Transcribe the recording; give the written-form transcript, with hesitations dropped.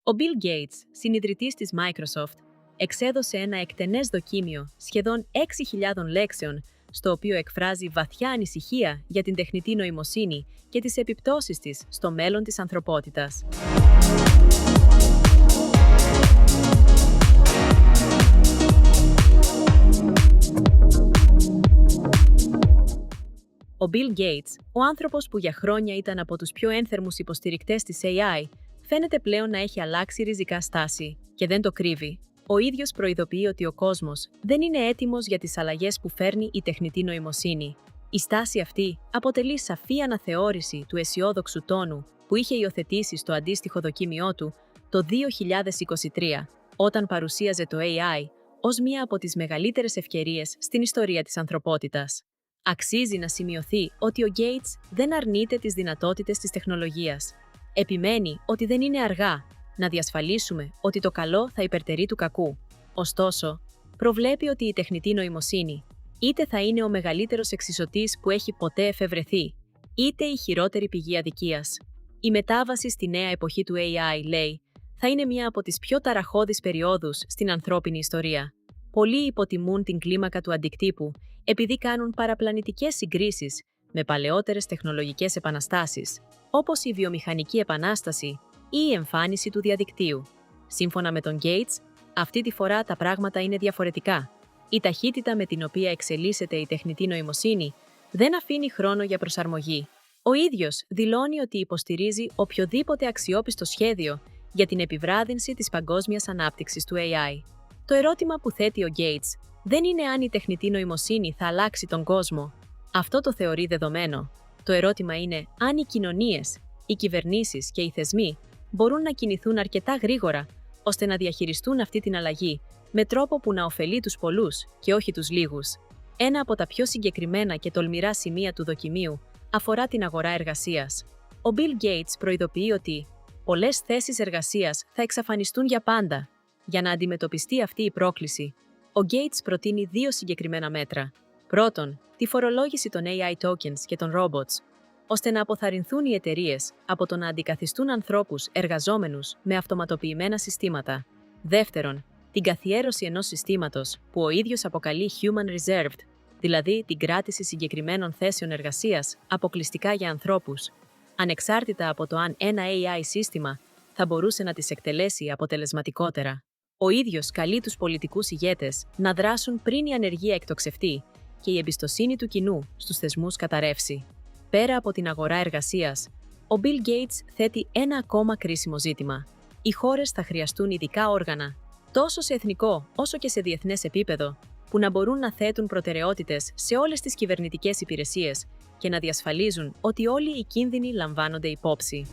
Ο Bill Gates, συνιδρυτής της Microsoft, εξέδωσε ένα εκτενές δοκίμιο σχεδόν 6.000 λέξεων, στο οποίο εκφράζει βαθιά ανησυχία για την τεχνητή νοημοσύνη και τις επιπτώσεις της στο μέλλον της ανθρωπότητας. Ο Bill Gates, ο άνθρωπος που για χρόνια ήταν από τους πιο ένθερμους υποστηρικτές της AI, φαίνεται πλέον να έχει αλλάξει ριζικά στάση και δεν το κρύβει. Ο ίδιος προειδοποιεί ότι ο κόσμος δεν είναι έτοιμος για τις αλλαγές που φέρνει η τεχνητή νοημοσύνη. Η στάση αυτή αποτελεί σαφή αναθεώρηση του αισιόδοξου τόνου που είχε υιοθετήσει στο αντίστοιχο δοκίμιό του το 2023, όταν παρουσίαζε το AI ως μία από τις μεγαλύτερες ευκαιρίες στην ιστορία της ανθρωπότητας. Αξίζει να σημειωθεί ότι ο Gates δεν αρνείται τις δυνατότητες της τεχνολογίας. Επιμένει ότι δεν είναι αργά να διασφαλίσουμε ότι το καλό θα υπερτερεί του κακού. Ωστόσο, προβλέπει ότι η τεχνητή νοημοσύνη είτε θα είναι ο μεγαλύτερος εξισωτής που έχει ποτέ εφευρεθεί, είτε η χειρότερη πηγή αδικίας. Η μετάβαση στη νέα εποχή του AI, λέει, θα είναι μία από τις πιο ταραχώδεις περιόδους στην ανθρώπινη ιστορία. Πολλοί υποτιμούν την κλίμακα του αντικτύπου επειδή κάνουν παραπλανητικές συγκρίσεις με παλαιότερες τεχνολογικές επαναστάσεις, όπως η βιομηχανική επανάσταση ή η εμφάνιση του διαδικτύου. Σύμφωνα με τον Gates, αυτή τη φορά τα πράγματα είναι διαφορετικά. Η ταχύτητα με την οποία εξελίσσεται η τεχνητή νοημοσύνη δεν αφήνει χρόνο για προσαρμογή. Ο ίδιος δηλώνει ότι υποστηρίζει οποιοδήποτε αξιόπιστο σχέδιο για την επιβράδυνση της παγκόσμιας ανάπτυξης του AI. Το ερώτημα που θέτει ο Gates δεν είναι αν η τεχνητή νοημοσύνη θα αλλάξει τον κόσμο. Αυτό το θεωρεί δεδομένο. Το ερώτημα είναι αν οι κοινωνίες, οι κυβερνήσεις και οι θεσμοί μπορούν να κινηθούν αρκετά γρήγορα ώστε να διαχειριστούν αυτή την αλλαγή με τρόπο που να ωφελεί τους πολλούς και όχι τους λίγους. Ένα από τα πιο συγκεκριμένα και τολμηρά σημεία του δοκιμίου αφορά την αγορά εργασίας. Ο Bill Gates προειδοποιεί ότι πολλές θέσεις εργασίας θα εξαφανιστούν για πάντα. Για να αντιμετωπιστεί αυτή η πρόκληση, ο Gates προτείνει δύο συγκεκριμένα μέτρα. Πρώτον, τη φορολόγηση των AI tokens και των robots, ώστε να αποθαρρυνθούν οι εταιρείες από το να αντικαθιστούν ανθρώπους εργαζόμενους με αυτοματοποιημένα συστήματα. Δεύτερον, την καθιέρωση ενός συστήματος που ο ίδιος αποκαλεί human reserved, δηλαδή την κράτηση συγκεκριμένων θέσεων εργασίας αποκλειστικά για ανθρώπους, ανεξάρτητα από το αν ένα AI σύστημα θα μπορούσε να τις εκτελέσει αποτελεσματικότερα. Ο ίδιος καλεί τους πολιτικούς ηγέτες να δράσουν πριν η ανεργία εκτοξευτεί και η εμπιστοσύνη του κοινού στους θεσμούς καταρρεύσει. Πέρα από την αγορά εργασίας, ο Bill Gates θέτει ένα ακόμα κρίσιμο ζήτημα. Οι χώρες θα χρειαστούν ειδικά όργανα, τόσο σε εθνικό όσο και σε διεθνές επίπεδο, που να μπορούν να θέτουν προτεραιότητες σε όλες τις κυβερνητικές υπηρεσίες και να διασφαλίζουν ότι όλοι οι κίνδυνοι λαμβάνονται υπόψη.